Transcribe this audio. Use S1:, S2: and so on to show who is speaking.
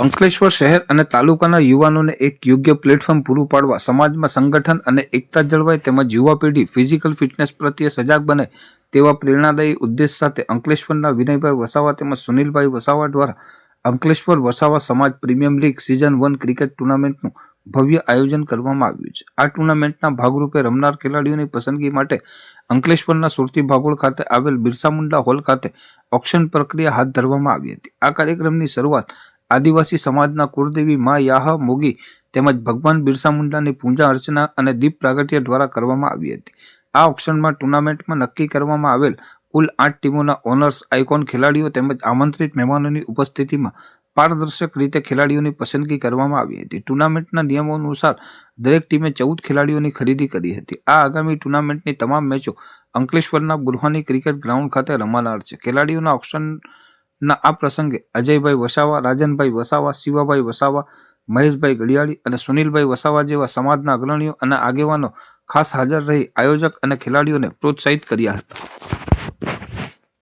S1: અંકલેશ્વર શહેર અને તાલુકાના યુવાનોને એક યોગ્ય પ્લેટફોર્મ પૂરું પાડવા, સમાજમાં સંગઠન અને એકતા જળવાય તેમજ યુવા પેઢી ફિઝિકલ ફિટનેસ પ્રત્યે સજાગ બને તેવા પ્રેરણાદાયી ઉદ્દેશ સાથે અંકલેશ્વરના વિનયભાઈ વસાવા તેમજ સુનિલભાઈ વસાવા દ્વારા અંકલેશ્વર વસાવા સમાજ પ્રીમિયમ લીગ સિઝન 1 ક્રિકેટ ટુર્નામેન્ટનું ભવ્ય આયોજન કરવામાં આવ્યું છે। આ ટુર્નામેન્ટના ભાગરૂપે રમનાર ખેલાડીઓની પસંદગી માટે અંકલેશ્વરના સુરતી ભાગોળ ખાતે આવેલ બિરસા મુંડા હોલ ખાતે ઓક્શન પ્રક્રિયા હાથ ધરવામાં આવી હતી। આ કાર્યક્રમની શરૂઆત આદિવાસી સમાજના કુળદેવી મા યાહ મોગી તેમજ ભગવાન બિરસા મુંડાની પૂજા અર્ચના અને દીપ પ્રાગટ્ય દ્વારા કરવામાં આવી હતી। આ ઓક્શનમાં ટુર્નામેન્ટમાં નક્કી કરવામાં આવેલ કુલ 8 ટીમોના ઓનર્સ, આઇકોન ખેલાડીઓ તેમજ આમંત્રિત મહેમાનોની ઉપસ્થિતિમાં પારદર્શક રીતે ખેલાડીઓની પસંદગી કરવામાં આવી હતી। ટુર્નામેન્ટના નિયમો અનુસાર દરેક ટીમે 14 ખેલાડીઓની ખરીદી કરી હતી। આ આગામી ટુર્નામેન્ટની તમામ મેચો અંકલેશ્વરના બુરહાની ક્રિકેટ ગ્રાઉન્ડ ખાતે રમાનાર છે। ખેલાડીઓના ઓક્શનના આ પ્રસંગે અજયભાઈ વસાવા, રાજનભાઈ વસાવા, શિવાભાઈ વસાવા, મહેશભાઈ ગડિયાળી અને સુનિલભાઈ વસાવા જેવા સમાજના અગ્રણીઓ અને આગેવાનો ખાસ હાજર રહી આયોજક અને ખેલાડીઓને પ્રોત્સાહિત કર્યા હતા।